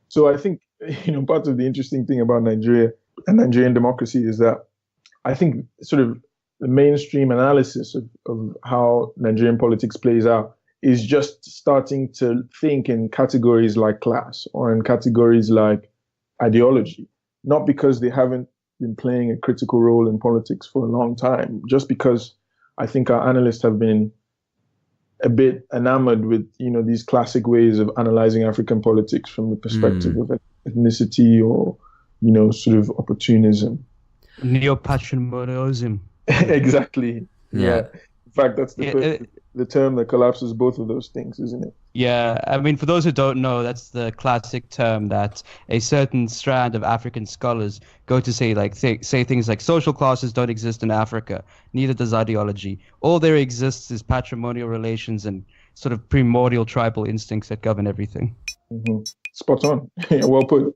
So I think, part of the interesting thing about Nigeria and Nigerian democracy is that I think sort of the mainstream analysis of how Nigerian politics plays out is just starting to think in categories like class or in categories like ideology, not because they haven't been playing a critical role in politics for a long time, just because I think our analysts have been a bit enamored with, these classic ways of analyzing African politics from the perspective of ethnicity or, sort of opportunism. Neo-patrimonialism. Exactly. Yeah. In fact, that's the term that collapses both of those things, isn't it? Yeah. I mean, for those who don't know, that's the classic term that a certain strand of African scholars go to say, like, say things like social classes don't exist in Africa. Neither does ideology. All there exists is patrimonial relations and sort of primordial tribal instincts that govern everything. Mm-hmm. Spot on. Yeah, well put.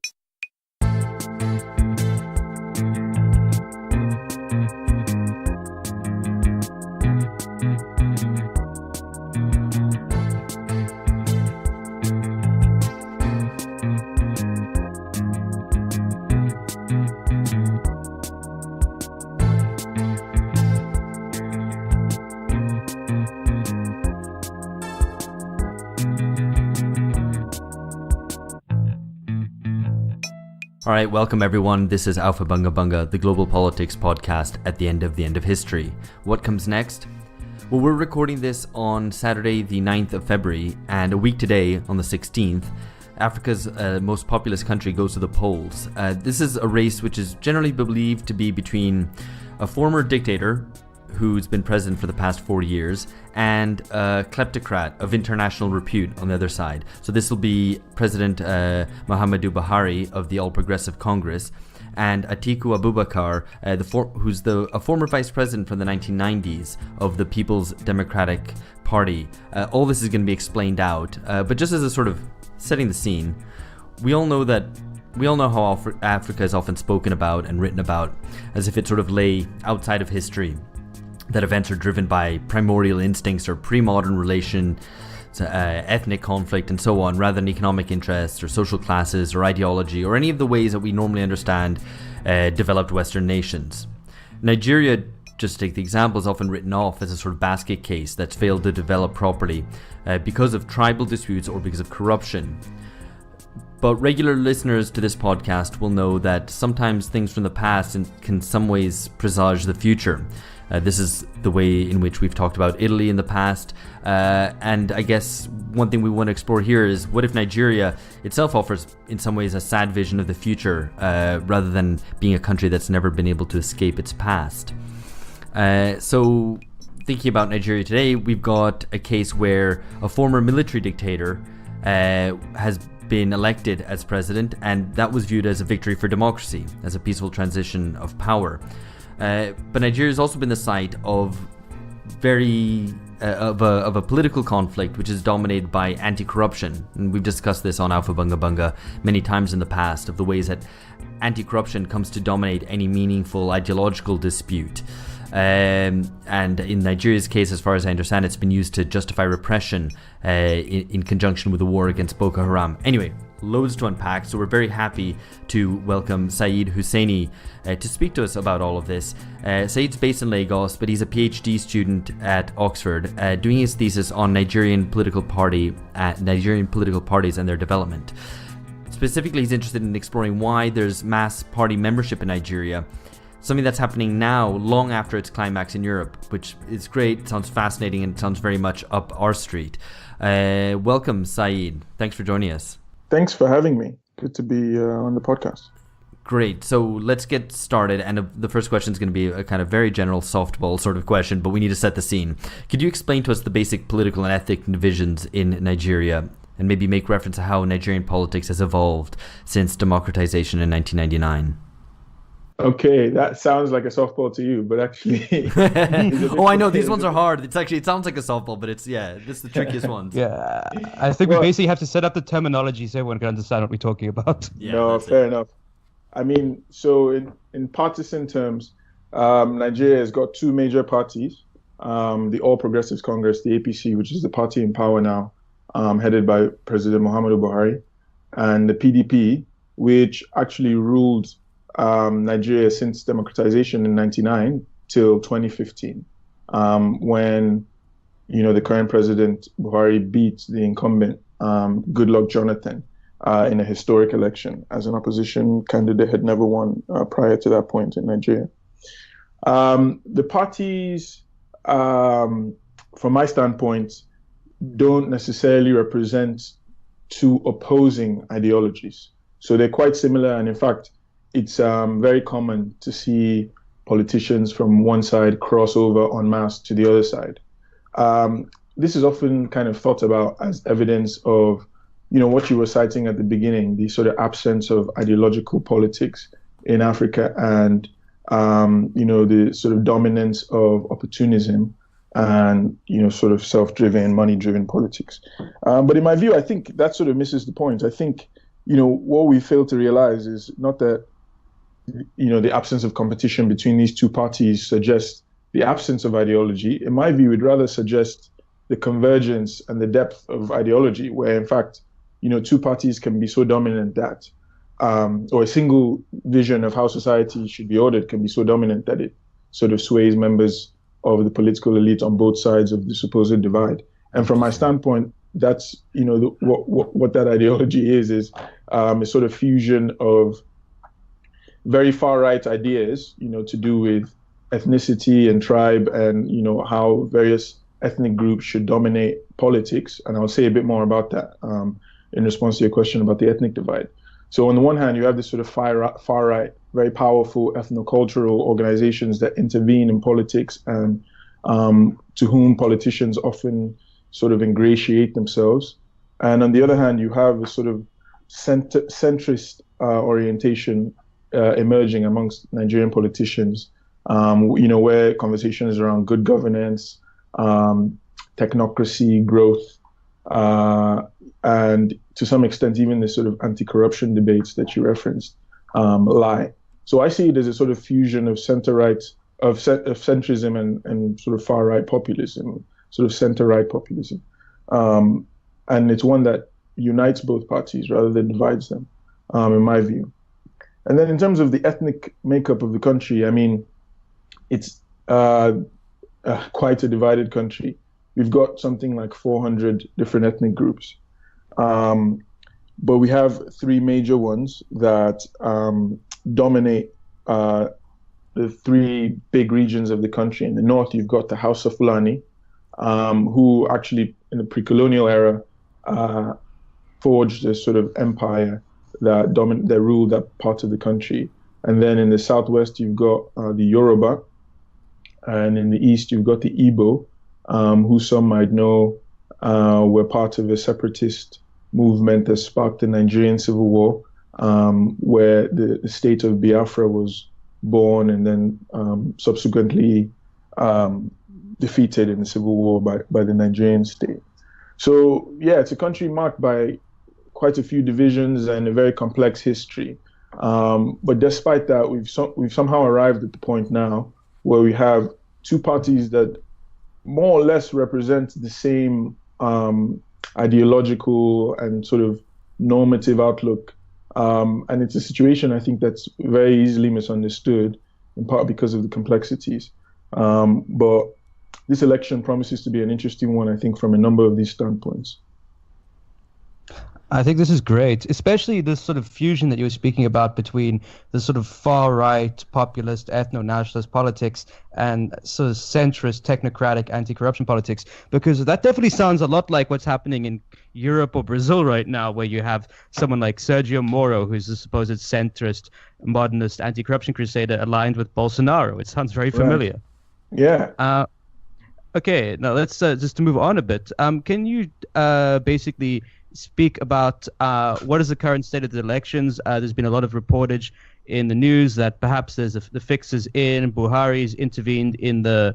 All right, welcome everyone. This is Alpha Bunga Bunga, the global politics podcast at the end of history. What comes next? Well, we're recording this on Saturday, the 9th of February, and a week today, on the 16th, Africa's most populous country goes to the polls. This is a race which is generally believed to be between a former dictator, who's been president for the past 4 years, and a kleptocrat of international repute on the other side. So this will be President Muhammadu Buhari of the All Progressive Congress and Atiku Abubakar, who's a former vice president from the 1990s of the People's Democratic Party. All this is going to be explained out, but just as a sort of setting the scene, we all know how Africa is often spoken about and written about as if it sort of lay outside of history, that events are driven by primordial instincts or pre-modern relation, ethnic conflict and so on, rather than economic interests or social classes or ideology or any of the ways that we normally understand developed Western nations. Nigeria, just to take the example, is often written off as a sort of basket case that's failed to develop properly because of tribal disputes or because of corruption. But regular listeners to this podcast will know that sometimes things from the past can in some ways presage the future. This is the way in which we've talked about Italy in the past. And I guess one thing we want to explore here is what if Nigeria itself offers in some ways a sad vision of the future rather than being a country that's never been able to escape its past. So thinking about Nigeria today, we've got a case where a former military dictator has been elected as president, and that was viewed as a victory for democracy, as a peaceful transition of power. But Nigeria has also been the site of a political conflict which is dominated by anti-corruption, and we've discussed this on Alpha Bunga Bunga many times in the past, of the ways that anti-corruption comes to dominate any meaningful ideological dispute. And in Nigeria's case, as far as I understand, it's been used to justify repression in conjunction with the war against Boko Haram. Anyway, loads to unpack, so we're very happy to welcome Saeed Husaini to speak to us about all of this. Saeed's based in Lagos, but he's a PhD student at Oxford, doing his thesis on Nigerian political parties and their development. Specifically, he's interested in exploring why there's mass party membership in Nigeria, something that's happening now, long after its climax in Europe, which is great, sounds fascinating, and sounds very much up our street. Welcome, Saeed. Thanks for joining us. Thanks for having me. Good to be on the podcast. Great. So let's get started. And the first question is going to be a kind of very general softball sort of question, but we need to set the scene. Could you explain to us the basic political and ethnic divisions in Nigeria, and maybe make reference to how Nigerian politics has evolved since democratization in 1999? Okay, that sounds like a softball to you, but actually... Oh, I know, these ones are hard. It sounds like a softball, but this is the trickiest ones. Yeah, I think we basically have to set up the terminology so everyone can understand what we're talking about. Yeah, no, fair enough. I mean, so in partisan terms, Nigeria has got two major parties, the All Progressives Congress, the APC, which is the party in power now, headed by President Muhammadu Buhari, and the PDP, which actually ruled Nigeria since democratization in '99 till 2015, when the current president Buhari beat the incumbent Goodluck Jonathan in a historic election, as an opposition candidate had never won prior to that point in Nigeria. The parties, from my standpoint, don't necessarily represent two opposing ideologies. So they're quite similar, and in fact, it's very common to see politicians from one side cross over en masse to the other side. This is often kind of thought about as evidence of, what you were citing at the beginning, the sort of absence of ideological politics in Africa, and the sort of dominance of opportunism and sort of self-driven, money-driven politics. But in my view, I think that sort of misses the point. I think what we fail to realize is not that the absence of competition between these two parties suggests the absence of ideology. In my view, it rather suggests the convergence and the depth of ideology, where in fact, two parties can be so dominant that, or a single vision of how society should be ordered can be so dominant that it sort of sways members of the political elite on both sides of the supposed divide. And from my standpoint, that's what that ideology is a sort of fusion of very far right ideas, to do with ethnicity and tribe, and how various ethnic groups should dominate politics. And I'll say a bit more about that in response to your question about the ethnic divide. So on the one hand, you have this sort of far right, very powerful ethnocultural organizations that intervene in politics, and to whom politicians often sort of ingratiate themselves. And on the other hand, you have a sort of centrist orientation emerging amongst Nigerian politicians, where conversations around good governance, technocracy, growth, and to some extent even the sort of anti-corruption debates that you referenced lie. So I see it as a sort of fusion of center-right, of centrism and sort of far-right populism, sort of center-right populism. And it's one that unites both parties rather than divides them, in my view. And then in terms of the ethnic makeup of the country, I mean, it's quite a divided country. We've got something like 400 different ethnic groups. But we have three major ones that dominate the three big regions of the country. In the north, you've got the House of Fulani, who actually, in the pre-colonial era, forged a sort of empire that ruled that part of the country. And then in the southwest, you've got the Yoruba, and in the east, you've got the Igbo, who some might know were part of a separatist movement that sparked the Nigerian Civil War, where the state of Biafra was born and then subsequently defeated in the Civil War by the Nigerian state. So yeah, it's a country marked by quite a few divisions and a very complex history. But despite that, we've somehow arrived at the point now where we have two parties that more or less represent the same ideological and sort of normative outlook. And it's a situation, I think, that's very easily misunderstood, in part because of the complexities. But this election promises to be an interesting one, I think, from a number of these standpoints. I think this is great, especially this sort of fusion that you were speaking about between the sort of far-right, populist, ethno-nationalist politics and sort of centrist, technocratic, anti-corruption politics, because that definitely sounds a lot like what's happening in Europe or Brazil right now, where you have someone like Sergio Moro, who's a supposed centrist, modernist, anti-corruption crusader aligned with Bolsonaro. It sounds very familiar. Right. Yeah. Okay, now let's just to move on a bit. Can you basically speak about what is the current state of the elections? There's been a lot of reportage in the news that perhaps there's the fixes in. Buhari's intervened in the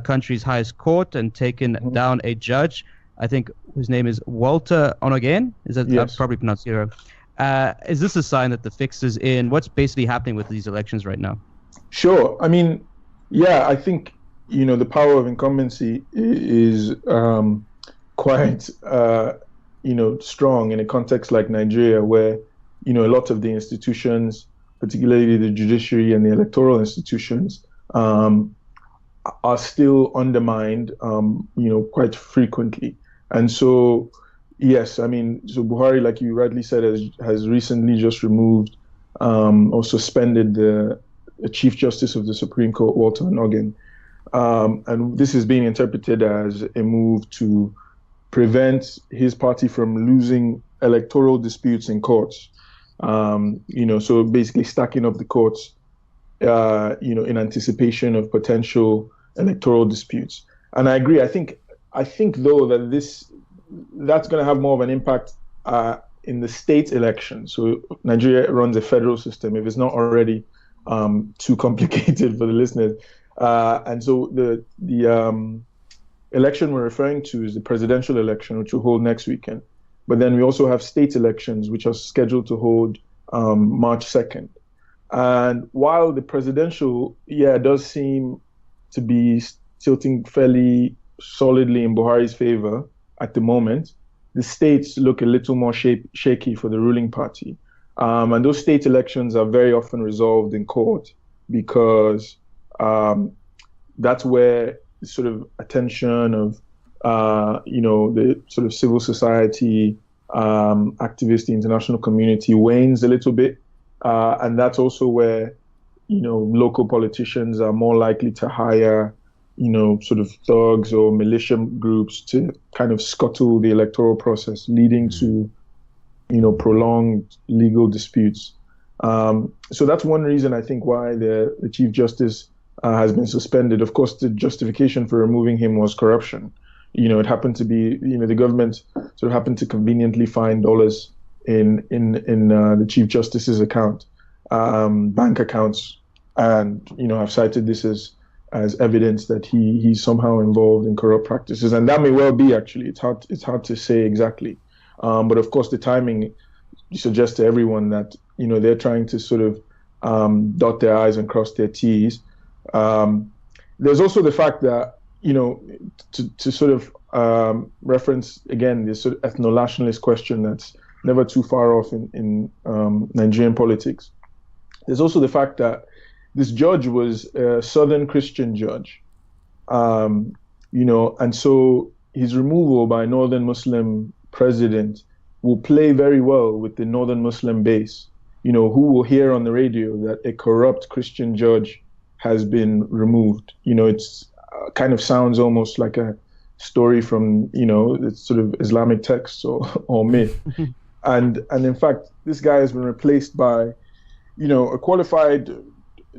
country's highest court and taken down a judge, I think whose name is Walter Onogen. Is that Yes. probably pronounced it wrong? Is this a sign that the fix is in? What's basically happening with these elections right now? Sure. I mean, yeah, I think, the power of incumbency is quite, strong in a context like Nigeria, where, a lot of the institutions, particularly the judiciary and the electoral institutions, are still undermined, quite frequently. And so, yes, so Buhari, like you rightly said, has recently just removed or suspended the Chief Justice of the Supreme Court, Walter Onnoghen. And this is being interpreted as a move to prevent his party from losing electoral disputes in courts. So basically stacking up the courts, in anticipation of potential electoral disputes. And I agree. I think though that that's going to have more of an impact in the state election. So Nigeria runs a federal system, if it's not already too complicated for the listeners. And so the election we're referring to is the presidential election, which will hold next weekend. But then we also have state elections, which are scheduled to hold March 2nd. And while the presidential, does seem to be tilting fairly solidly in Buhari's favor at the moment, the states look a little more shaky for the ruling party. And those state elections are very often resolved in court because that's where the sort of attention of, the sort of civil society, activists, the international community wanes a little bit. And that's also where, local politicians are more likely to hire, sort of thugs or militia groups to kind of scuttle the electoral process, leading to, prolonged legal disputes. So that's one reason I think why the Chief Justice has been suspended. Of course, the justification for removing him was corruption. It happened to be, the government sort of happened to conveniently find dollars in the Chief Justice's account, bank accounts, and have cited this as evidence that he's somehow involved in corrupt practices, and that may well be. Actually, it's hard to say exactly, but of course the timing suggests to everyone that they're trying to sort of dot their I's and cross their T's. There's also the fact that to sort of reference again this sort of ethno-nationalist question that's never too far off in Nigerian politics. There's also the fact that this judge was a Southern Christian judge, and so his removal by a Northern Muslim president will play very well with the Northern Muslim base, who will hear on the radio that a corrupt Christian judge has been removed. It's kind of sounds almost like a story from, it's sort of Islamic texts or myth. And in fact, this guy has been replaced by, a qualified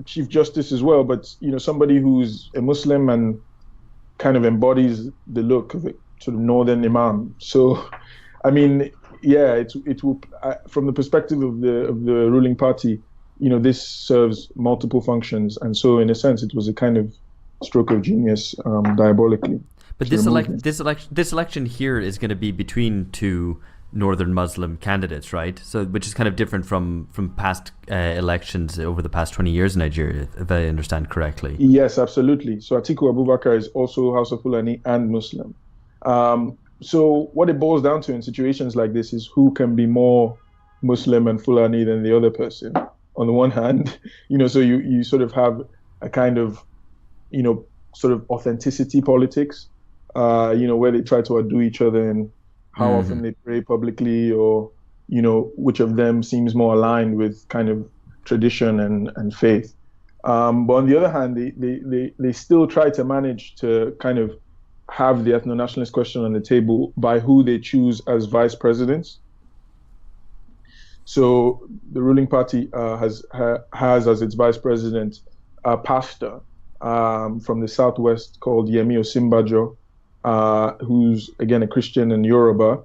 Chief Justice as well, but, somebody who's a Muslim and kind of embodies the look of a sort of Northern Imam. So, it will, from the perspective of the ruling party, this serves multiple functions. And so, in a sense, it was a kind of stroke of genius, diabolically. But this election here is going to be between two Northern Muslim candidates, right? So, which is kind of different from past elections over the past 20 years in Nigeria, if I understand correctly. Yes, absolutely. So Atiku Abubakar is also House of Fulani and Muslim. So what it boils down to in situations like this is who can be more Muslim and Fulani than the other person. On the one hand, so you sort of have a kind of, sort of authenticity politics, where they try to outdo each other and how often they pray publicly, or, which of them seems more aligned with kind of tradition and faith. But on the other hand, they still try to manage to kind of have the ethno-nationalist question on the table by who they choose as vice presidents. So the ruling party has as its vice president a pastor from the southwest called Yemi Osinbajo, who's again a Christian and Yoruba.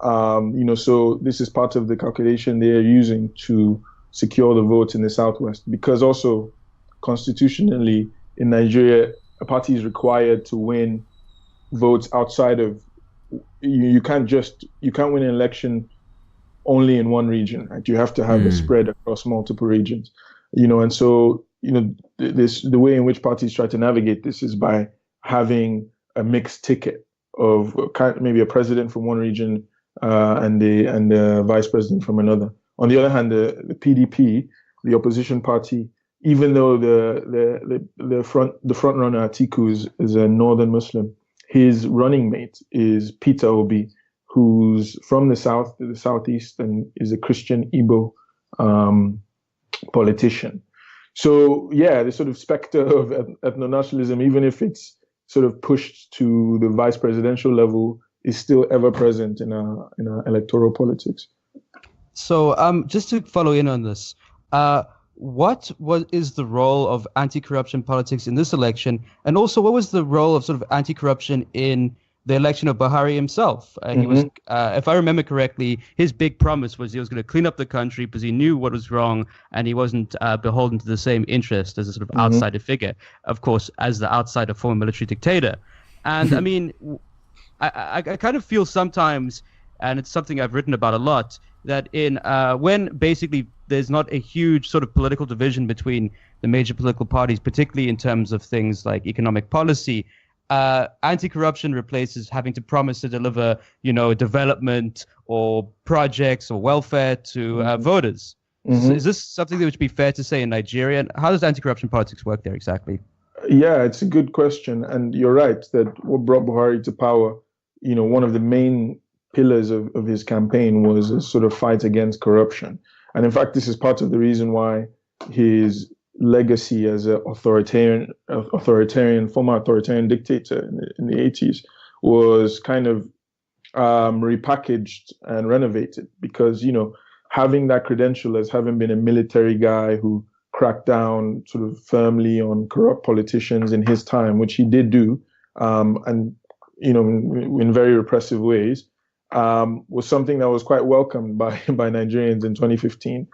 So this is part of the calculation they are using to secure the votes in the southwest, because also constitutionally in Nigeria, a party is required to win votes outside of. You can't win an election only in one region, right? You have to have a spread across multiple regions, and so the way in which parties try to navigate this is by having a mixed ticket of maybe a president from one region and the vice president from another. On the other hand, the PDP, the opposition party, even though the front runner Atiku is a northern Muslim, his running mate is Peter Obi, who's from the southeast, and is a Christian Igbo politician. So yeah, the sort of specter of ethno-nationalism, even if it's sort of pushed to the vice presidential level, is still ever present in our electoral politics. So just to follow in on this, what is the role of anti-corruption politics in this election? And also, what was the role of sort of anti-corruption in the election of Buhari himself? He was, if I remember correctly, his big promise was he was going to clean up the country because he knew what was wrong and he wasn't beholden to the same interest as a sort of outsider figure, of course, as the outsider former military dictator. And I mean, I kind of feel sometimes, and it's something I've written about a lot, that in when basically there's not a huge sort of political division between the major political parties, particularly in terms of things like economic policy, anti-corruption replaces having to promise to deliver, development or projects or welfare to voters. So is this something that would be fair to say in Nigeria? And how does anti-corruption politics work there exactly? Yeah, it's a good question. And you're right that what brought Buhari to power, one of the main pillars of his campaign was a sort of fight against corruption. And in fact, this is part of the reason why his legacy as an former authoritarian dictator in the 80s was kind of repackaged and renovated, because, having that credential as having been a military guy who cracked down sort of firmly on corrupt politicians in his time, which he did do, and, in very repressive ways, was something that was quite welcomed by Nigerians in 2015.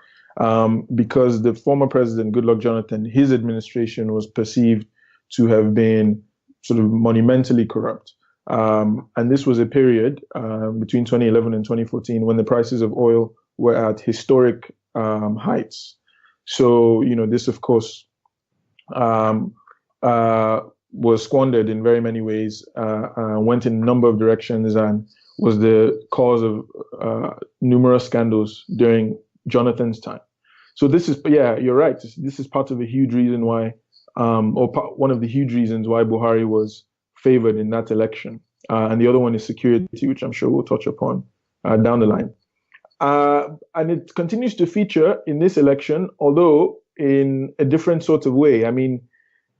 Because the former president, Goodluck Jonathan, his administration was perceived to have been sort of monumentally corrupt. And this was a period between 2011 and 2014 when the prices of oil were at historic heights. So, this, of course, was squandered in very many ways, went in a number of directions, and was the cause of numerous scandals during Jonathan's time. So you're right. This is part of a huge reason why, one of the huge reasons why Buhari was favored in that election. And the other one is security, which I'm sure we'll touch upon down the line. And it continues to feature in this election, although in a different sort of way. I mean,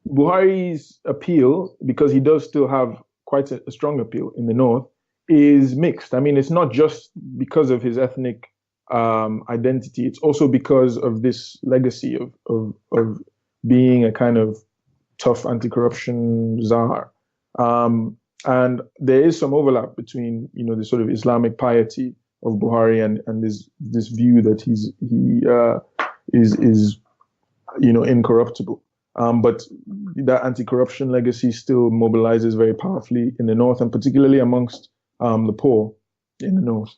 Buhari's appeal, because he does still have quite a strong appeal in the north, is mixed. I mean, it's not just because of his ethnic identity. It's also because of this legacy of being a kind of tough anti-corruption czar. And there is some overlap between, the sort of Islamic piety of Buhari and this view that he is incorruptible. But that anti-corruption legacy still mobilizes very powerfully in the north, and particularly amongst the poor in the north.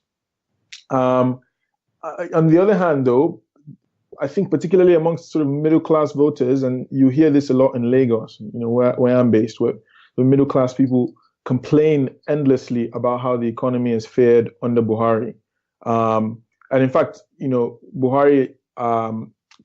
On the other hand, though, I think particularly amongst sort of middle-class voters, and you hear this a lot in Lagos, where I'm based, where the middle-class people complain endlessly about how the economy has fared under Buhari. And in fact, Buhari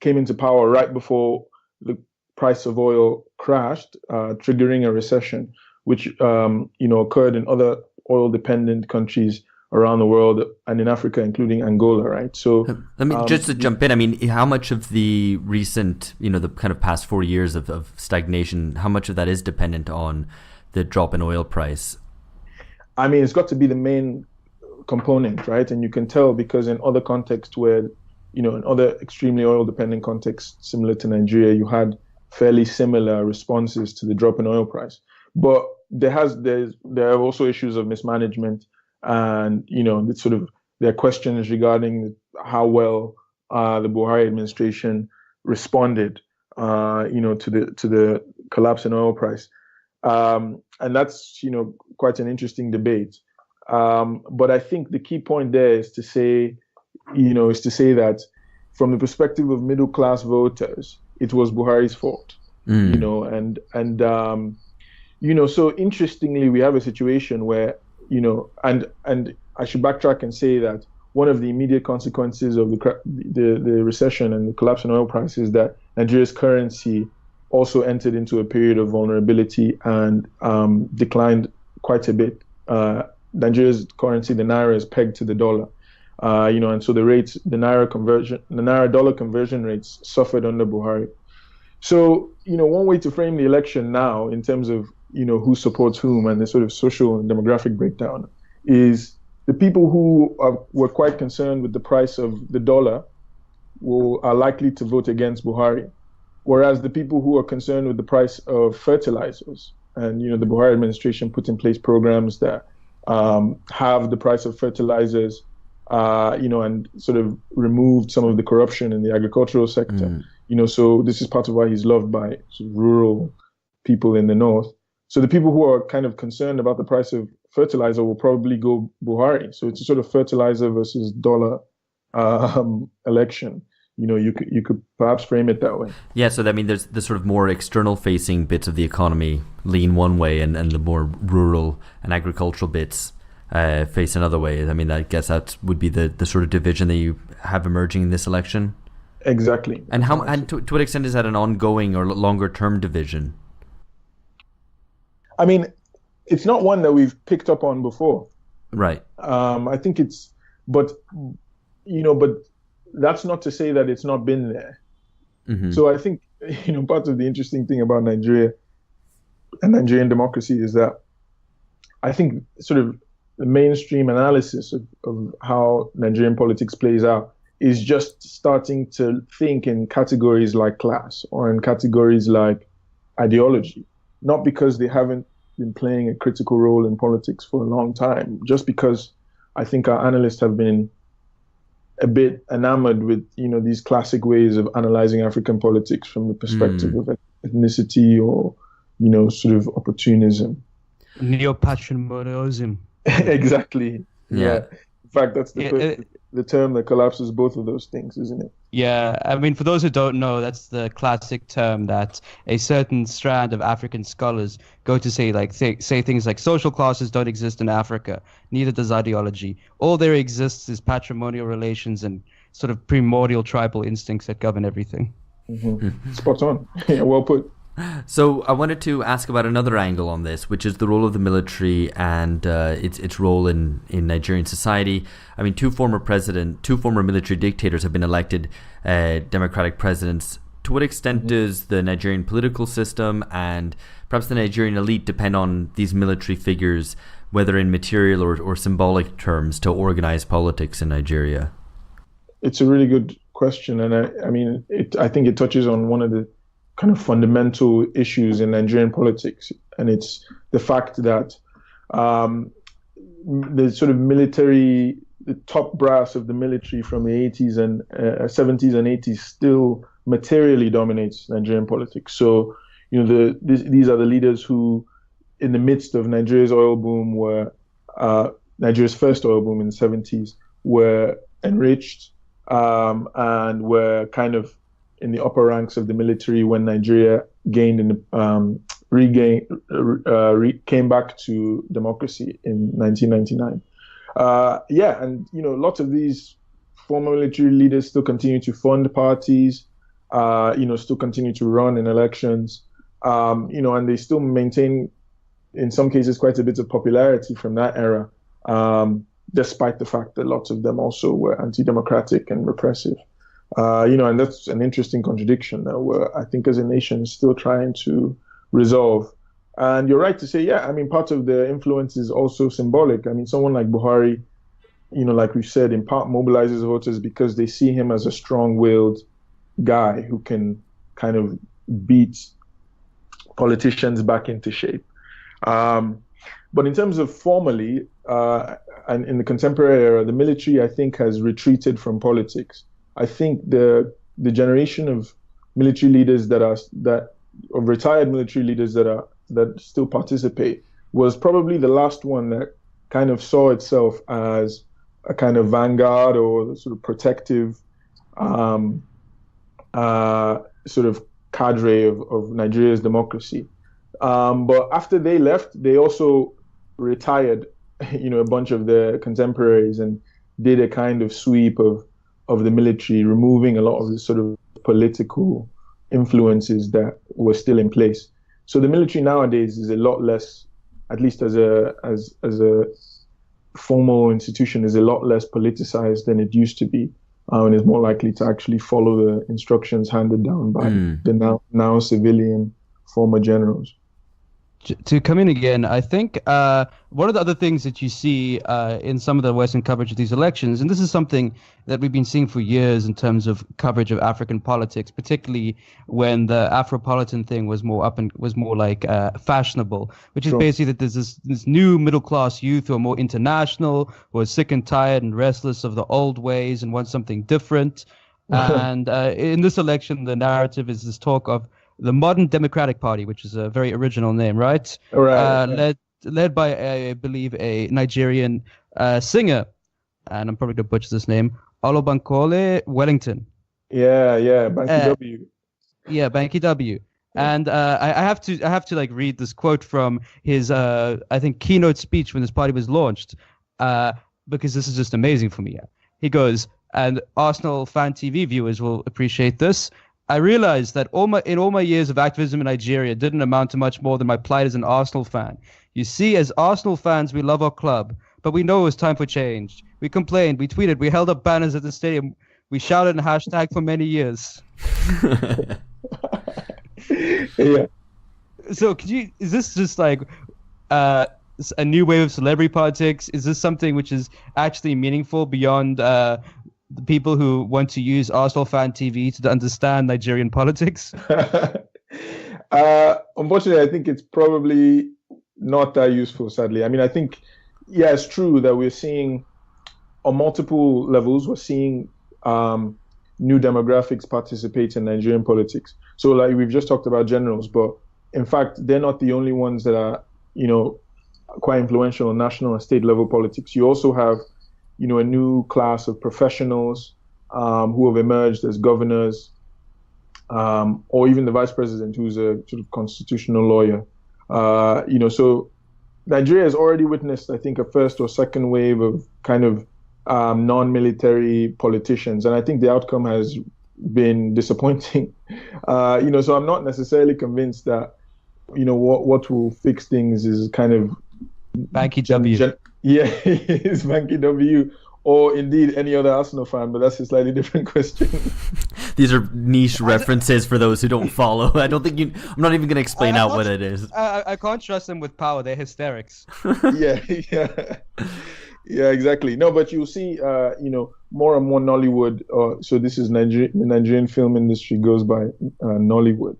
came into power right before the price of oil crashed, triggering a recession, which occurred in other oil-dependent countries around the world and in Africa, including Angola, right? So let me just to jump in. I mean, how much of the recent, the kind of past 4 years of stagnation, how much of that is dependent on the drop in oil price? I mean, it's got to be the main component, right? And you can tell because in other contexts where, in other extremely oil-dependent contexts similar to Nigeria, you had fairly similar responses to the drop in oil price. But there are also issues of mismanagement. And, there are questions regarding how well the Buhari administration responded, to the collapse in oil price. And that's, quite an interesting debate. But I think the key point there is to say that from the perspective of middle-class voters, it was Buhari's fault, so interestingly, we have a situation where and I should backtrack and say that one of the immediate consequences of the recession and the collapse in oil prices is that Nigeria's currency also entered into a period of vulnerability and declined quite a bit. Nigeria's currency, the naira, is pegged to the dollar, and so the naira dollar conversion rates suffered under Buhari. So, one way to frame the election now in terms of, who supports whom and the sort of social and demographic breakdown is the people who were quite concerned with the price of the dollar are likely to vote against Buhari, whereas the people who are concerned with the price of fertilizers, and, the Buhari administration put in place programs that have the price of fertilizers, and sort of removed some of the corruption in the agricultural sector. So this is part of why he's loved by sort of rural people in the north. So the people who are kind of concerned about the price of fertilizer will probably go Buhari. So it's a sort of fertilizer versus dollar election. You could perhaps frame it that way. Yeah, so there's the sort of more external facing bits of the economy lean one way, and the more rural and agricultural bits face another way. I guess that would be the sort of division that you have emerging in this election. Exactly. And to what extent is that an ongoing or longer term division? It's not one that we've picked up on before. Right. I think but that's not to say that it's not been there. Mm-hmm. So I think, part of the interesting thing about Nigeria and Nigerian democracy is that I think sort of the mainstream analysis of how Nigerian politics plays out is just starting to think in categories like class or in categories like ideology, not because they haven't been playing a critical role in politics for a long time, just because I think our analysts have been a bit enamored with, these classic ways of analyzing African politics from the perspective of ethnicity or, sort of opportunism. Neo-patrimonialism. Exactly. Yeah. In fact, that's the term that collapses both of those things, isn't it? Yeah, for those who don't know, that's the classic term that a certain strand of African scholars go to say things like social classes don't exist in Africa, neither does ideology. All there exists is patrimonial relations and sort of primordial tribal instincts that govern everything. Mm-hmm. Spot on. Yeah, well put. So I wanted to ask about another angle on this, which is the role of the military and its role in Nigerian society. Two former military dictators have been elected democratic presidents. To what extent does the Nigerian political system and perhaps the Nigerian elite depend on these military figures, whether in material or symbolic terms, to organize politics in Nigeria? It's a really good question, and I think it touches on one of the kind of fundamental issues in Nigerian politics, and it's the fact that the sort of military, the top brass of the military from the 70s and 80s still materially dominates Nigerian politics. So, these are the leaders who, in the midst of Nigeria's oil boom, Nigeria's first oil boom in the 70s, were enriched and were kind of in the upper ranks of the military when Nigeria came back to democracy in 1999. And lots of these former military leaders still continue to fund parties, still continue to run in elections, and they still maintain, in some cases, quite a bit of popularity from that era, despite the fact that lots of them also were anti-democratic and repressive. And that's an interesting contradiction that we're, I think, as a nation, still trying to resolve. And you're right to say, part of the influence is also symbolic. Someone like Buhari, like we said, in part mobilizes voters because they see him as a strong-willed guy who can kind of beat politicians back into shape. But in terms of formally, and in the contemporary era, the military, I think, has retreated from politics. I think the generation of military leaders of retired military leaders that still participate was probably the last one that kind of saw itself as a kind of vanguard or sort of protective sort of cadre of Nigeria's democracy. But after they left, they also retired a bunch of their contemporaries and did a kind of sweep of the military, removing a lot of the sort of political influences that were still in place. So the military nowadays is a lot less, at least as a formal institution, is a lot less politicized than it used to be, and is more likely to actually follow the instructions handed down by the now civilian former generals. To come in again, I think one of the other things that you see in some of the Western coverage of these elections, and this is something that we've been seeing for years in terms of coverage of African politics, particularly when the Afropolitan thing was more fashionable, which is basically that there's this new middle class youth who are more international, who are sick and tired and restless of the old ways and want something different. And in this election, the narrative is this talk of the Modern Democratic Party, which is a very original name, right? Right. Led by, I believe, a Nigerian singer, and I'm probably going to butcher this name, Olubankole Wellington. Yeah, Banky W. Yeah, Banky W. And I have to like read this quote from his, I think, keynote speech when this party was launched, because this is just amazing for me. He goes, and Arsenal fan TV viewers will appreciate this. I realized that in all my years of activism in Nigeria didn't amount to much more than my plight as an Arsenal fan. You see, as Arsenal fans, we love our club, but we know it was time for change. We complained, we tweeted, we held up banners at the stadium, we shouted and hashtag for many years. Yeah. So is this just like a new wave of celebrity politics? Is this something which is actually meaningful beyond the people who want to use Arsenal fan TV to understand Nigerian politics? Unfortunately, I think it's probably not that useful, sadly. I mean, I think, yeah, it's true that we're seeing on multiple levels, we're seeing new demographics participate in Nigerian politics. So like we've just talked about generals, but in fact, they're not the only ones that are, quite influential in national and state level politics. You also have a new class of professionals who have emerged as governors, or even the vice president, who's a sort of constitutional lawyer. So Nigeria has already witnessed, I think, a first or second wave of kind of non-military politicians, and I think the outcome has been disappointing. So I'm not necessarily convinced that what will fix things is kind of Banky W. Yeah, it's Banky W, or indeed any other Arsenal fan, but that's a slightly different question. These are niche references for those who don't follow. I don't think I'm not even going to explain out what it is. I can't trust them with power. They're hysterics. Yeah, exactly. No, but you'll see, more and more Nollywood. So this is the Nigerian film industry goes by Nollywood.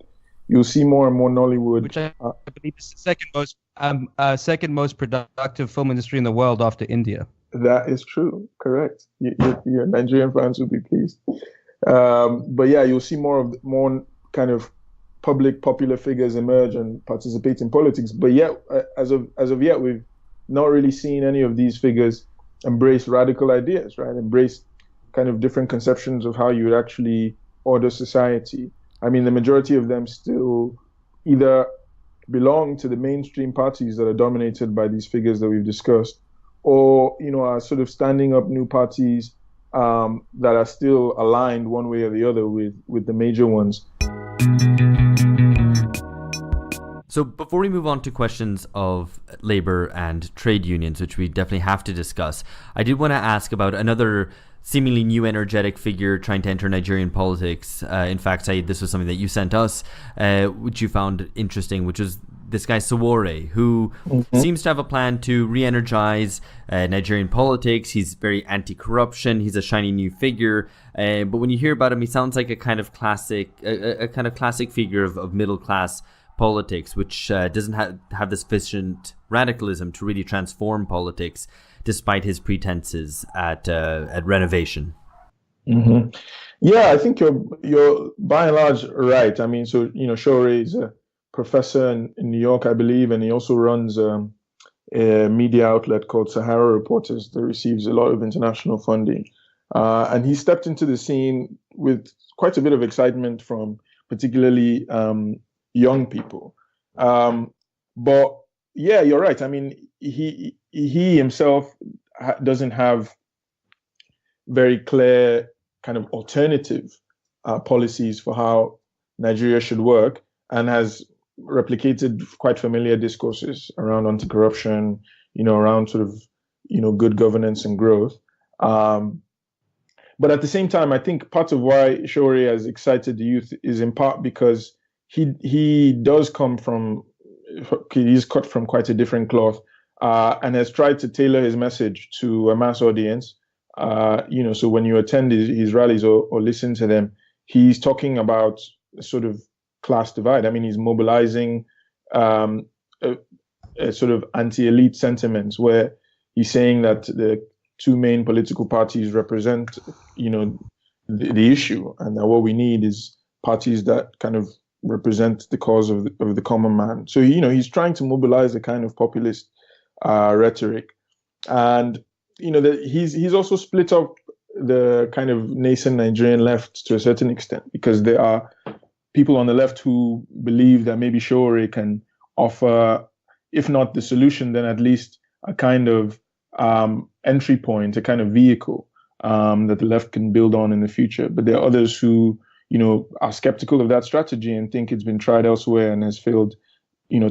You'll see more and more Nollywood, which I believe is the second most productive film industry in the world after India. That is true. Correct. Your Nigerian fans will be pleased. But yeah, you'll see more kind of popular figures emerge and participate in politics. But yet, as of yet, we've not really seen any of these figures embrace radical ideas, right? Embrace kind of different conceptions of how you would actually order society. I mean, the majority of them still either belong to the mainstream parties that are dominated by these figures that we've discussed, or are sort of standing up new parties that are still aligned one way or the other with the major ones. So before we move on to questions of labor and trade unions, which we definitely have to discuss, I did want to ask about another seemingly new energetic figure trying to enter Nigerian politics. In fact, Saeed, this was something that you sent us, which you found interesting, which was this guy Sowore, who seems to have a plan to re-energize Nigerian politics. He's very anti-corruption. He's a shiny new figure. But when you hear about him, he sounds like a kind of classic figure of middle-class politics, which doesn't have this sufficient radicalism to really transform politics, despite his pretenses at renovation. Mm-hmm. Yeah, I think you're by and large right. I mean, so Sowore is a professor in New York, I believe, and he also runs a media outlet called Sahara Reporters that receives a lot of international funding. And he stepped into the scene with quite a bit of excitement from particularly young people. But yeah, you're right. I mean, he himself doesn't have very clear kind of alternative policies for how Nigeria should work, and has replicated quite familiar discourses around anti-corruption, around sort of, good governance and growth. But at the same time, I think part of why Showore has excited the youth is in part because he's cut from quite a different cloth, and has tried to tailor his message to a mass audience. So when you attend his rallies or listen to them, he's talking about a sort of class divide. I mean, he's mobilizing a sort of anti-elite sentiments, where he's saying that the two main political parties represent, the issue, and that what we need is parties that kind of represent the cause of the common man. So, he's trying to mobilize a kind of populist rhetoric, and that he's also split up the kind of nascent Nigerian left to a certain extent, because there are people on the left who believe that maybe Showore can offer, if not the solution, then at least a kind of entry point, a kind of vehicle that the left can build on in the future. But there are others who, are skeptical of that strategy and think it's been tried elsewhere and has failed,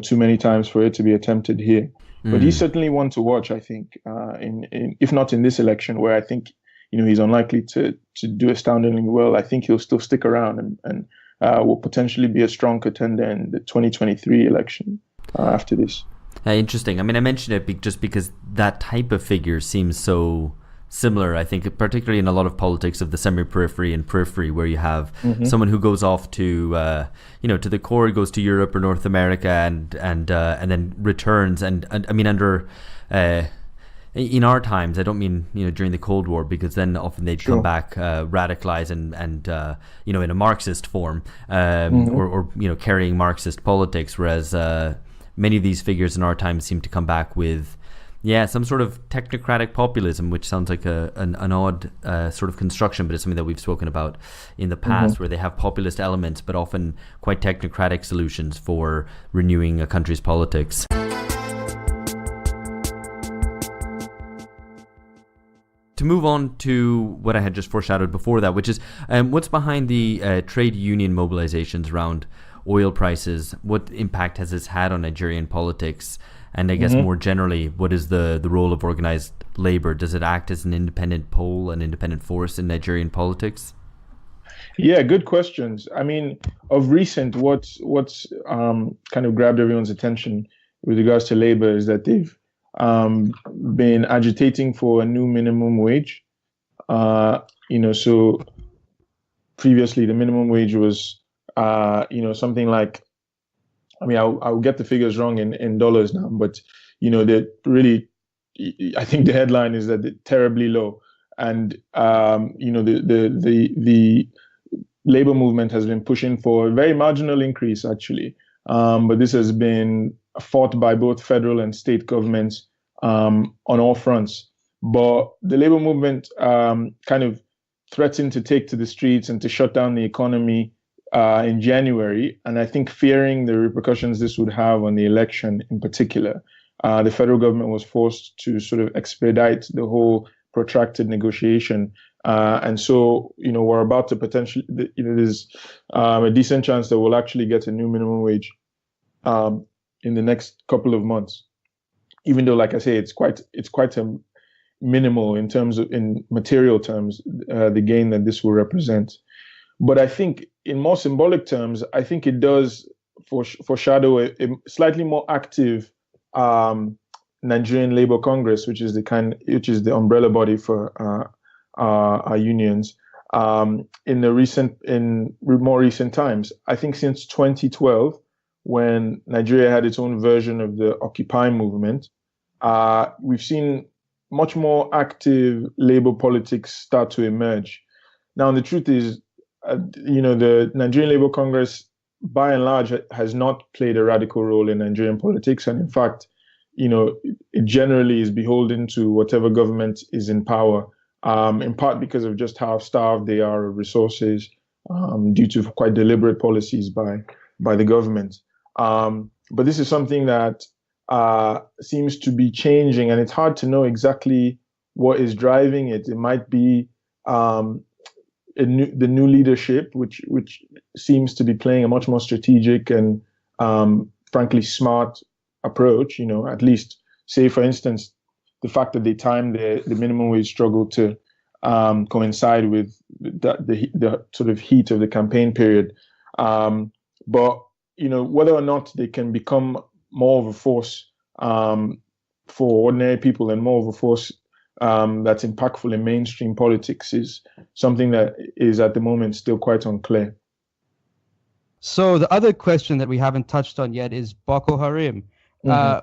too many times for it to be attempted here. But he's certainly one to watch, I think, in if not in this election, where I think, he's unlikely to do astoundingly well. I think he'll still stick around and will potentially be a strong contender in the 2023 election after this. Interesting. I mean, I mentioned it just because that type of figure seems so similar, I think, particularly in a lot of politics of the semi-periphery and periphery, where you have someone who goes off to, to the core, goes to Europe or North America and then returns. And I mean, under in our times, I don't mean, during the Cold War, because then often they'd come back radicalized and in a Marxist form, or carrying Marxist politics, whereas many of these figures in our time seem to come back with, some sort of technocratic populism, which sounds like an odd sort of construction, but it's something that we've spoken about in the past, where they have populist elements, but often quite technocratic solutions for renewing a country's politics. To move on to what I had just foreshadowed before that, which is what's behind the trade union mobilizations around oil prices? What impact has this had on Nigerian politics? And I guess more generally, what is the role of organized labor? Does it act as an independent pole, an independent force in Nigerian politics? Yeah, good questions. I mean, of recent, what's kind of grabbed everyone's attention with regards to labor is that they've been agitating for a new minimum wage. So previously the minimum wage was, something like, I mean, I'll get the figures wrong in dollars now, but, they're really, I think the headline is that they're terribly low. And, the labor movement has been pushing for a very marginal increase, actually. But this has been fought by both federal and state governments on all fronts. But the labor movement kind of threatened to take to the streets and to shut down the economy in January. And I think fearing the repercussions this would have on the election in particular, the federal government was forced to sort of expedite the whole protracted negotiation. And so, we're about to potentially, there's a decent chance that we'll actually get a new minimum wage in the next couple of months. Even though, like I say, it's quite a minimal in material terms, the gain that this will represent. But I think in more symbolic terms, I think it does foreshadow a slightly more active Nigerian Labour Congress, which is the umbrella body for our unions. In more recent times, I think since 2012, when Nigeria had its own version of the Occupy movement, we've seen much more active labor politics start to emerge. Now, the truth is, the Nigerian Labour Congress, by and large, has not played a radical role in Nigerian politics. And in fact, it generally is beholden to whatever government is in power, in part because of just how starved they are of resources, due to quite deliberate policies by the government. But this is something that seems to be changing, and it's hard to know exactly what is driving it. It might be the new leadership, which seems to be playing a much more strategic and frankly smart approach. At least say, for instance, the fact that they timed the minimum wage struggle to coincide with the sort of heat of the campaign period. But whether or not they can become more of a force for ordinary people and more of a force that's impactful in mainstream politics is something that is at the moment still quite unclear. So the other question that we haven't touched on yet is Boko Haram.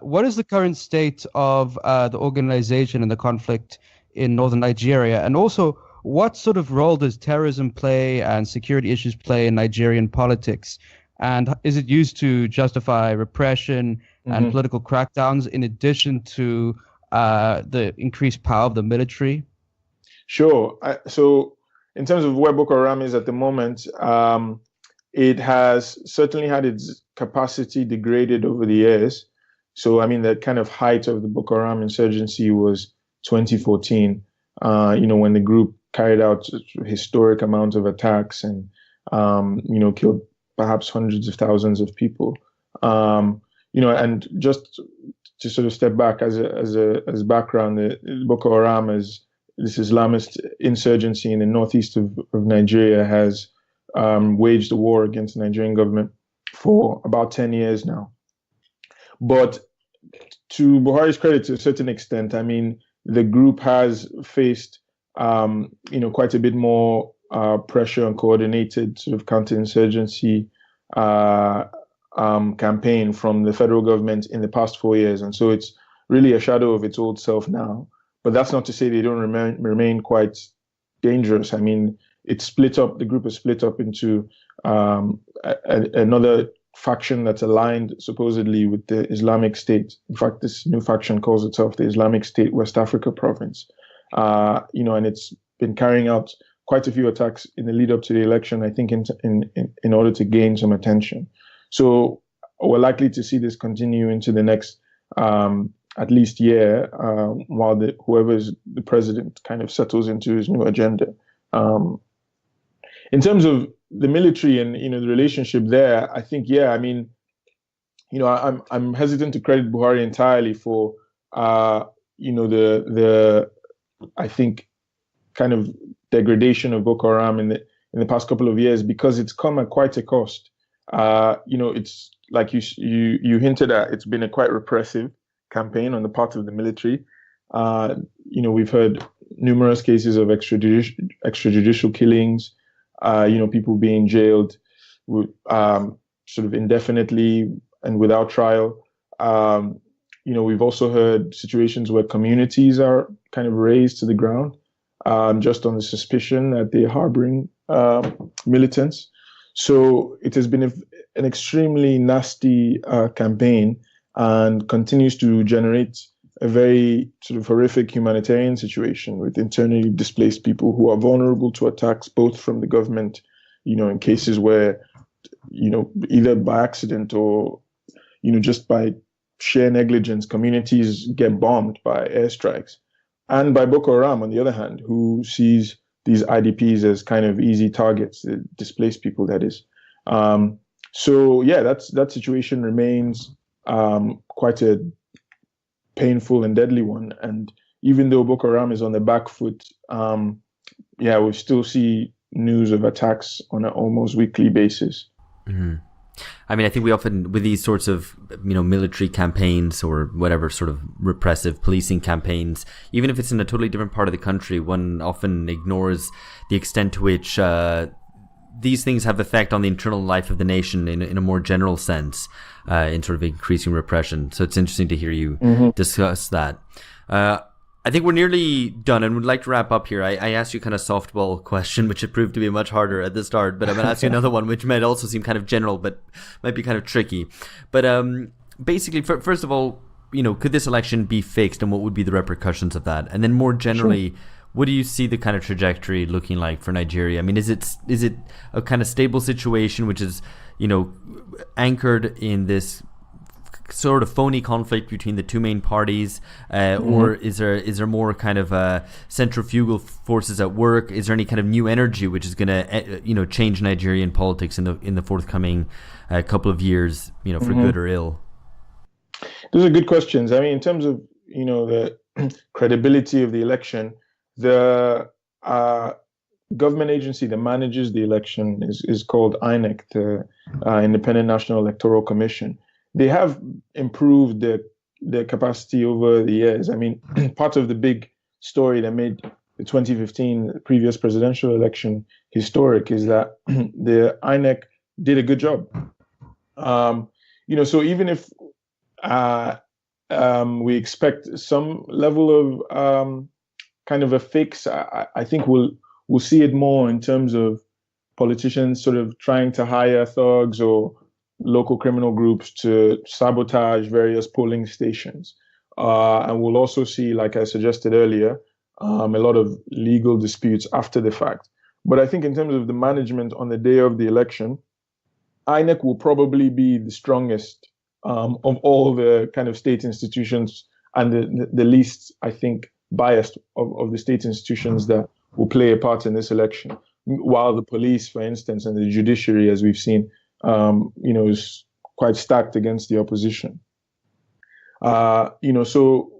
What is the current state of the organization and the conflict in northern Nigeria? And also, what sort of role does terrorism play and security issues play in Nigerian politics? And is it used to justify repression and political crackdowns in addition to the increased power of the military? Sure. So in terms of where Boko Haram is at the moment, it has certainly had its capacity degraded over the years. So, I mean, the kind of height of the Boko Haram insurgency was 2014, when the group carried out a historic amount of attacks and, killed perhaps hundreds of thousands of people. And just to sort of step back as background, the Boko Haram is this Islamist insurgency in the northeast of Nigeria has waged a war against the Nigerian government for about 10 years now. But to Buhari's credit, to a certain extent, I mean, the group has faced, quite a bit more pressure and coordinated sort of counterinsurgency campaign from the federal government in the past 4 years. And so it's really a shadow of its old self now. But that's not to say they don't remain quite dangerous. I mean, it's split up. The group is split up into another faction that's aligned supposedly with the Islamic State. In fact, this new faction calls itself the Islamic State West Africa Province. And it's been carrying out quite a few attacks in the lead up to the election, I think, in order to gain some attention. So we're likely to see this continue into the next at least year, while whoever is the president kind of settles into his new agenda. In terms of the military and the relationship there, I think I'm hesitant to credit Buhari entirely for the I think kind of degradation of Boko Haram in the past couple of years, because it's come at quite a cost. It's like you hinted at, it's been a quite repressive campaign on the part of the military. We've heard numerous cases of extrajudicial killings, people being jailed sort of indefinitely and without trial. We've also heard situations where communities are kind of razed to the ground just on the suspicion that they're harboring militants. So it has been an extremely nasty campaign and continues to generate a very sort of horrific humanitarian situation with internally displaced people who are vulnerable to attacks, both from the government, in cases where, either by accident or, just by sheer negligence, communities get bombed by airstrikes. And by Boko Haram, on the other hand, who sees these IDPs as kind of easy targets, displaced people, that is. That situation remains quite a painful and deadly one. And even though Boko Haram is on the back foot, we still see news of attacks on an almost weekly basis. Mm-hmm. I mean, I think we often, with these sorts of, military campaigns or whatever sort of repressive policing campaigns, even if it's in a totally different part of the country, one often ignores the extent to which these things have effect on the internal life of the nation in a more general sense, in sort of increasing repression. So it's interesting to hear you discuss that. I think we're nearly done and would like to wrap up here. I asked you kind of softball question, which it proved to be much harder at the start, but I'm going to ask you another one, which might also seem kind of general, but might be kind of tricky. But basically, first of all, could this election be fixed and what would be the repercussions of that? And then more generally, what do you see the kind of trajectory looking like for Nigeria? I mean, is it a kind of stable situation, which is, anchored in this sort of phony conflict between the two main parties, or is there more kind of centrifugal forces at work? Is there any kind of new energy which is going to change Nigerian politics in the forthcoming couple of years, for good or ill? Those are good questions. I mean, in terms of the credibility of the election, the government agency that manages the election is called INEC, the Independent National Electoral Commission. They have improved their capacity over the years. I mean, part of the big story that made the 2015 previous presidential election historic is that the INEC did a good job. So even if we expect some level of kind of a fix, I think we'll see it more in terms of politicians sort of trying to hire thugs or local criminal groups to sabotage various polling stations. And we'll also see, like I suggested earlier, a lot of legal disputes after the fact. But I think in terms of the management on the day of the election, INEC will probably be the strongest of all the kind of state institutions and the least, I think, biased of the state institutions that will play a part in this election. While the police, for instance, and the judiciary, as we've seen, is quite stacked against the opposition. So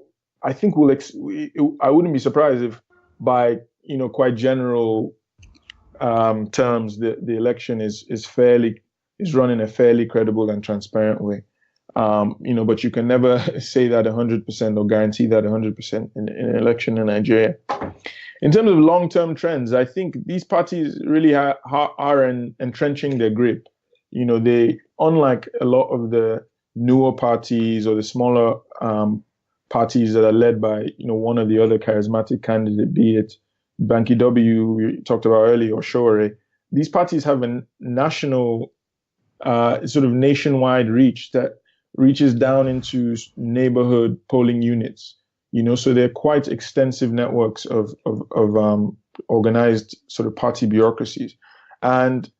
I think I wouldn't be surprised if by, quite general terms, the election is run in a fairly credible and transparent way. But you can never say that 100% or guarantee that 100% in an election in Nigeria. In terms of long-term trends, I think these parties really are entrenching their grip. They, unlike a lot of the newer parties or the smaller parties that are led by, one of the other charismatic candidate, be it Banky W, we talked about earlier, or Shore, these parties have a national, sort of nationwide reach that reaches down into neighborhood polling units. So they're quite extensive networks of organized sort of party bureaucracies. And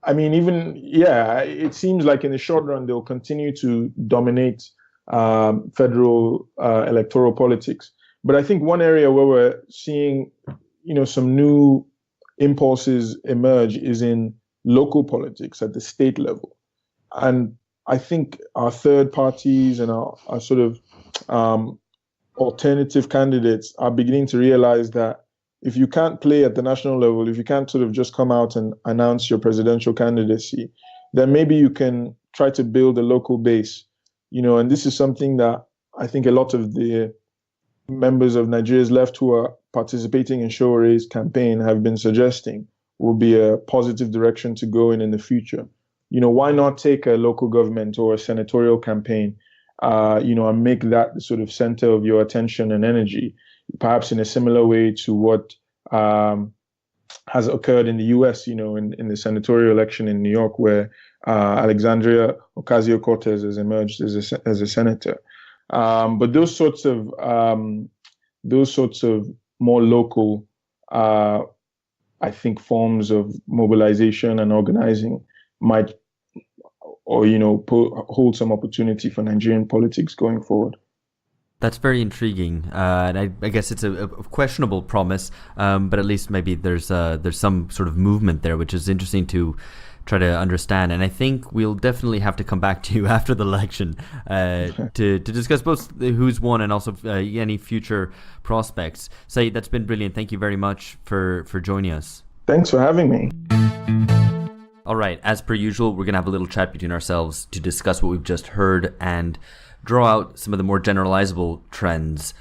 I mean, it seems like in the short run, they'll continue to dominate federal electoral politics. But I think one area where we're seeing, some new impulses emerge is in local politics at the state level. And I think our third parties and our sort of alternative candidates are beginning to realize that if you can't play at the national level, if you can't sort of just come out and announce your presidential candidacy, then maybe you can try to build a local base, and this is something that I think a lot of the members of Nigeria's left who are participating in Showere's campaign have been suggesting will be a positive direction to go in the future. Why not take a local government or a senatorial campaign, and make that the sort of center of your attention and energy, perhaps in a similar way to what has occurred in the US, in the senatorial election in New York, where Alexandria Ocasio-Cortez has emerged as a senator. But those sorts of more local, I think, forms of mobilization and organizing might, or hold some opportunity for Nigerian politics going forward. That's very intriguing, and I guess it's a questionable promise, but at least maybe there's some sort of movement there, which is interesting to try to understand. And I think we'll definitely have to come back to you after the election to discuss both who's won and also any future prospects. Saeed, that's been brilliant. Thank you very much for joining us. Thanks for having me. All right, as per usual, we're going to have a little chat between ourselves to discuss what we've just heard and draw out some of the more generalizable trends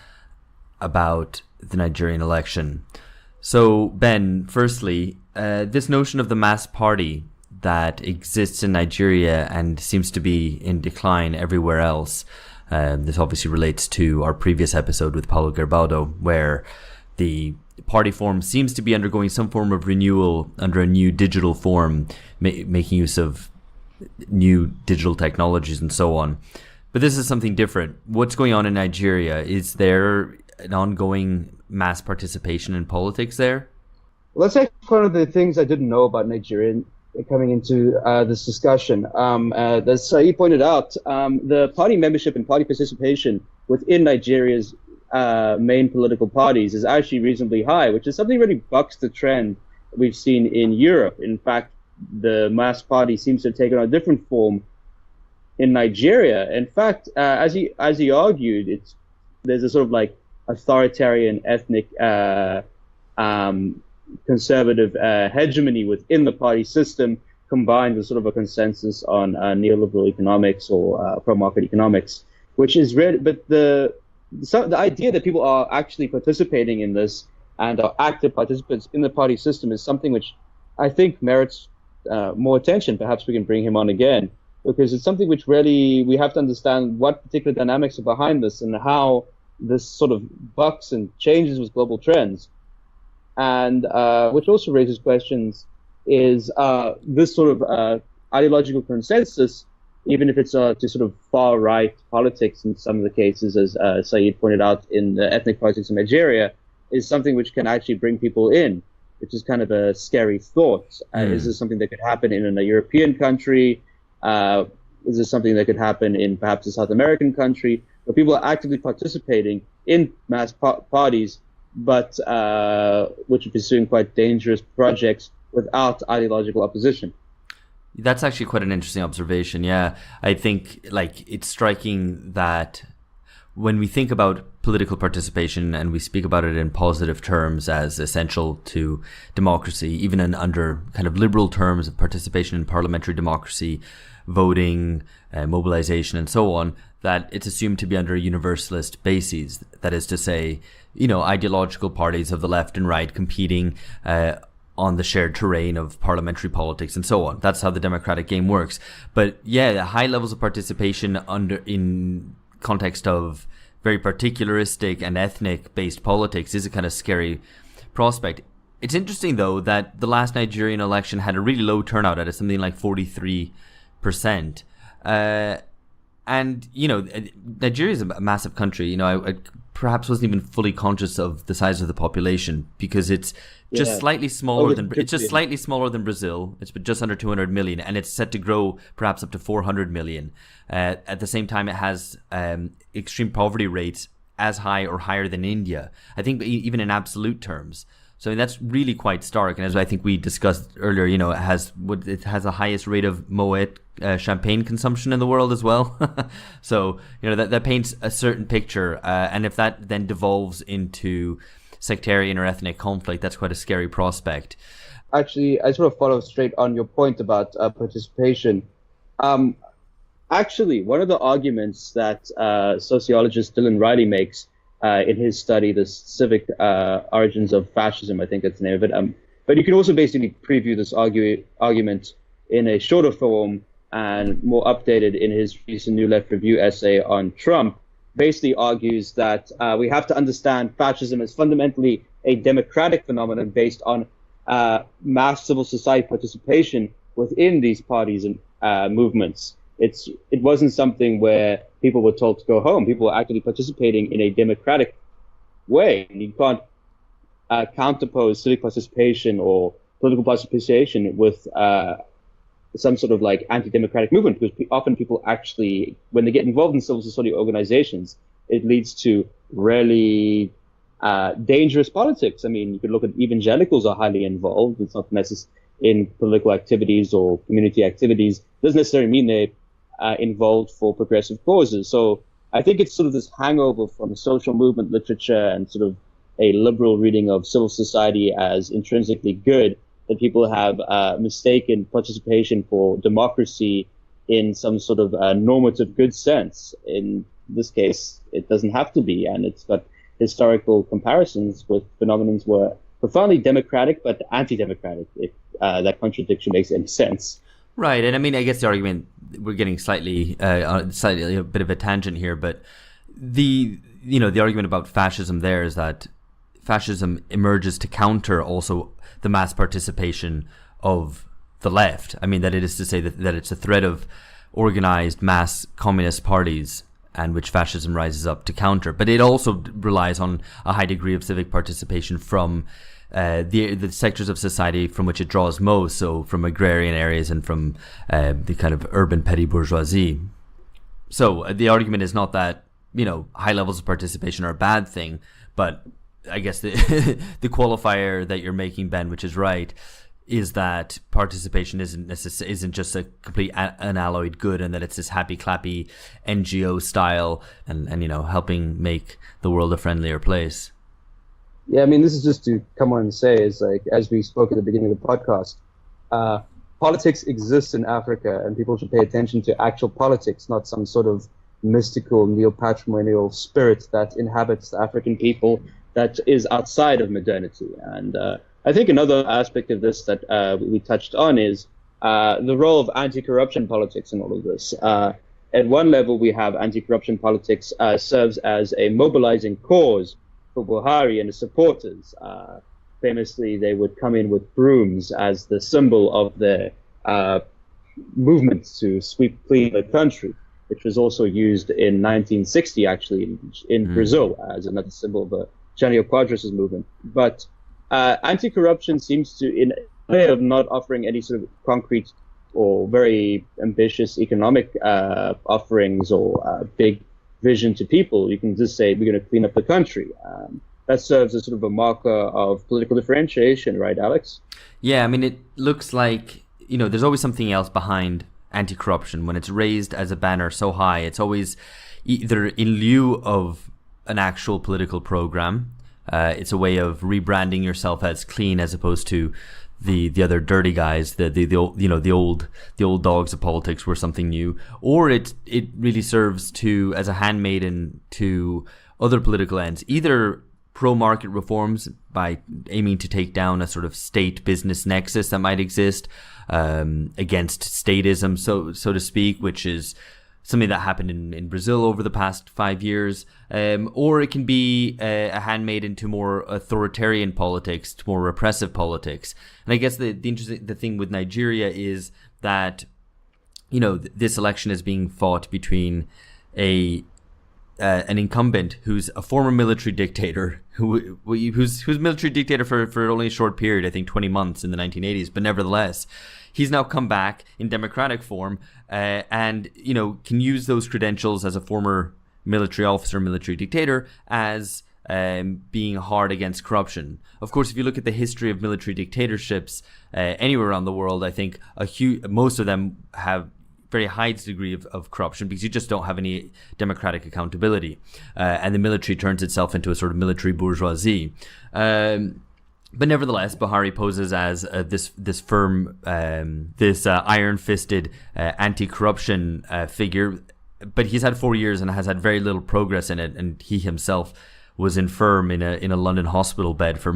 about the Nigerian election. So, Ben, firstly, this notion of the mass party that exists in Nigeria and seems to be in decline everywhere else. This obviously relates to our previous episode with Paulo Gerbaudo, where the party form seems to be undergoing some form of renewal under a new digital form, making use of new digital technologies and so on. But this is something different. What's going on in Nigeria? Is there an ongoing mass participation in politics there? Well, that's actually one of the things I didn't know about Nigerian coming into this discussion. As Saeed pointed out, the party membership and party participation within Nigeria's main political parties is actually reasonably high, which is something really bucks the trend we've seen in Europe. In fact, the mass party seems to have taken on a different form in Nigeria. In fact, as he argued, there's a sort of like authoritarian ethnic conservative hegemony within the party system, combined with sort of a consensus on neoliberal economics or pro-market economics, which is real. But the idea that people are actually participating in this and are active participants in the party system is something which I think merits more attention. Perhaps we can bring him on again, because it's something which really we have to understand what particular dynamics are behind this and how this sort of bucks and changes with global trends. And which also raises questions is this sort of ideological consensus, even if it's to sort of far-right politics in some of the cases, as Saeed pointed out in the ethnic politics of Nigeria, is something which can actually bring people in, which is kind of a scary thought. Is this something that could happen in a European country? Is this something that could happen in perhaps a South American country, where people are actively participating in mass parties, but which are pursuing quite dangerous projects without ideological opposition? That's actually quite an interesting observation. Yeah, I think like it's striking that when we think about political participation and we speak about it in positive terms as essential to democracy, even in under kind of liberal terms of participation in parliamentary democracy, voting, mobilization, and so on, that it's assumed to be under universalist bases. That is to say, ideological parties of the left and right competing on the shared terrain of parliamentary politics and so on. That's how the democratic game works. But yeah, high levels of participation in context of very particularistic and ethnic based politics is a kind of scary prospect. It's interesting though that the last Nigerian election had a really low turnout at something like 43%. And Nigeria is a massive country. I perhaps wasn't even fully conscious of the size of the population, because it's just slightly smaller slightly smaller than Brazil. It's just under 200 million, and it's set to grow perhaps up to 400 million. At the same time, it has extreme poverty rates as high or higher than India, I think, even in absolute terms. So that's really quite stark. And as I think we discussed earlier, it has the highest rate of Moet champagne consumption in the world as well. So that paints a certain picture. And if that then devolves into sectarian or ethnic conflict, that's quite a scary prospect. Actually, I sort of follow straight on your point about participation. Actually, one of the arguments that sociologist Dylan Riley makes in his study, The Civic Origins of Fascism, I think that's the name of it. But you can also basically preview this argument in a shorter form and more updated in his recent New Left Review essay on Trump. Basically argues that we have to understand fascism as fundamentally a democratic phenomenon based on mass civil society participation within these parties and movements. It wasn't something where people were told to go home. People were actively participating in a democratic way. And you can't counterpose civic participation or political participation with some sort of like anti-democratic movement, because often people actually, when they get involved in civil society organizations, it leads to really dangerous politics. I mean, you could look at evangelicals are highly involved. It's not necessarily in political activities or community activities. It doesn't necessarily mean they involved for progressive causes. So I think it's sort of this hangover from social movement literature and sort of a liberal reading of civil society as intrinsically good, that people have mistaken participation for democracy in some sort of normative good sense. In this case, it doesn't have to be, and it's got historical comparisons with phenomena were profoundly democratic but anti-democratic, if that contradiction makes any sense. Right, and I mean, I guess the argument, we're getting slightly a bit of a tangent here, but the argument about fascism there is that fascism emerges to counter also the mass participation of the left. I mean, that it is to say that it's a threat of organized mass communist parties, and which fascism rises up to counter. But it also relies on a high degree of civic participation from the sectors of society from which it draws most, so from agrarian areas and from the kind of urban petty bourgeoisie. So the argument is not that, high levels of participation are a bad thing, but I guess the the qualifier that you're making, Ben, which is right, is that participation isn't just a complete unalloyed good, and that it's this happy clappy NGO style and helping make the world a friendlier place. Yeah, I mean, this is just to come on and say, is like, as we spoke at the beginning of the podcast, politics exists in Africa, and people should pay attention to actual politics, not some sort of mystical neo-patrimonial spirit that inhabits the African people that is outside of modernity. And I think another aspect of this that we touched on is the role of anti-corruption politics in all of this. At one level, we have anti-corruption politics serves as a mobilizing cause for Buhari and his supporters. Famously, they would come in with brooms as the symbol of their movement to sweep clean the country, which was also used in 1960, actually, in Brazil as another symbol of the Jânio Quadros' movement. But anti-corruption seems to, in a way of not offering any sort of concrete or very ambitious economic offerings or big vision to people. You can just say, we're going to clean up the country. That serves as sort of a marker of political differentiation, right, Alex? Yeah, I mean, it looks like, there's always something else behind anti-corruption. When it's raised as a banner so high, it's always either in lieu of an actual political program. It's a way of rebranding yourself as clean as opposed to the other dirty guys, the old dogs of politics were something new, or it really serves as a handmaiden to other political ends, either pro-market reforms by aiming to take down a sort of state-business nexus that might exist against statism, so to speak, which is something that happened in Brazil over the past 5 years, or it can be a handmaiden to more authoritarian politics, to more repressive politics. And I guess the thing with Nigeria is that, this election is being fought between an incumbent who's a former military dictator, who's military dictator for only a short period, I think 20 months in the 1980s, but nevertheless, he's now come back in democratic form and can use those credentials as a former military officer, military dictator, as being hard against corruption. Of course, if you look at the history of military dictatorships anywhere around the world, I think most of them have very high degree of corruption because you just don't have any democratic accountability. And the military turns itself into a sort of military bourgeoisie. But nevertheless, Buhari poses as this firm, this iron-fisted anti-corruption figure. But he's had 4 years and has had very little progress in it. And he himself was infirm in a London hospital bed for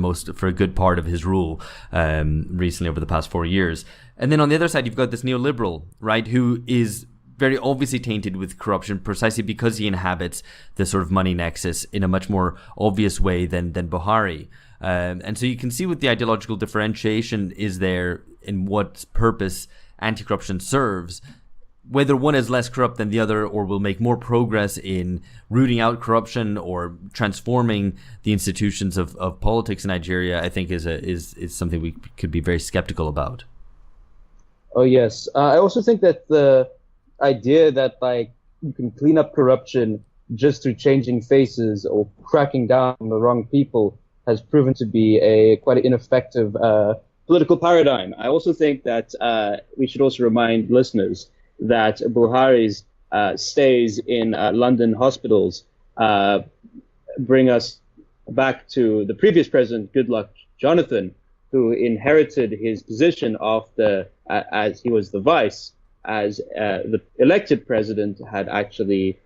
a good part of his rule recently over the past 4 years. And then on the other side, you've got this neoliberal, right, who is very obviously tainted with corruption precisely because he inhabits the sort of money nexus in a much more obvious way than Buhari. And so you can see what the ideological differentiation is there in what purpose anti-corruption serves, whether one is less corrupt than the other or will make more progress in rooting out corruption or transforming the institutions of politics in Nigeria, I think is something we could be very skeptical about. Oh, yes. I also think that the idea that you can clean up corruption just through changing faces or cracking down on the wrong people has proven to be a quite ineffective political paradigm. I also think that we should also remind listeners that Buhari's stays in London hospitals bring us back to the previous president, Goodluck Jonathan, who inherited his position as he was the vice, as the elected president had actually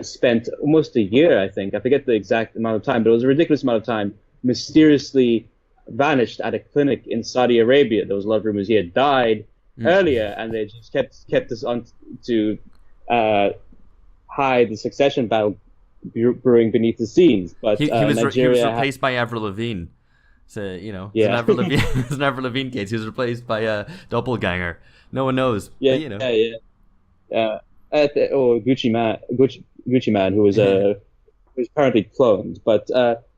spent almost a year, I think. I forget the exact amount of time, but it was a ridiculous amount of time, mysteriously vanished at a clinic in Saudi Arabia. There was a lot of rumors he had died earlier, and they just kept us on to hide the succession battle brewing beneath the scenes. But he was Nigeria replaced by Avril Lavigne. So, yeah. It's an Avril Lavigne case. He was replaced by a doppelganger. No one knows. Yeah, but, Gucci Man, who was apparently cloned. But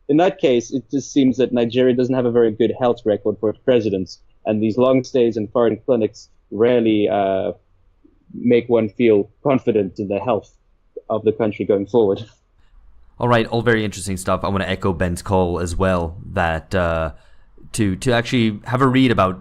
in that case, it just seems that Nigeria doesn't have a very good health record for its presidents, and these long stays in foreign clinics rarely make one feel confident in the health of the country going forward. All right, all very interesting stuff. I want to echo Ben's call as well, that to actually have a read about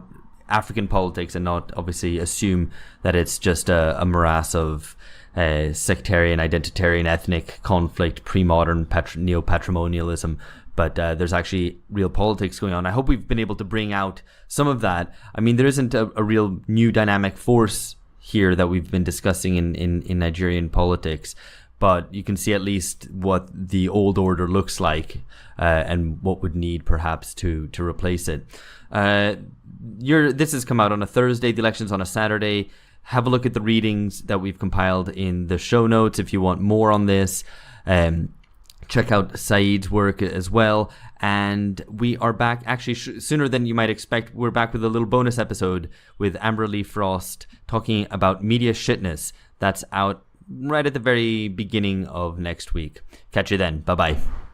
African politics and not obviously assume that it's just a morass of sectarian, identitarian, ethnic conflict, pre-modern neo-patrimonialism. But there's actually real politics going on. I hope we've been able to bring out some of that. I mean, there isn't a real new dynamic force here that we've been discussing in Nigerian politics, but you can see at least what the old order looks like and what would need perhaps to replace it. This has come out on a Thursday, the election's on a Saturday. Have a look at the readings that we've compiled in the show notes if you want more on this. Check out Saeed's work as well. And we are back, actually sooner than you might expect. We're back with a little bonus episode with Amber Lee Frost talking about media shitness. That's out right at the very beginning of next week. Catch you then. Bye-bye.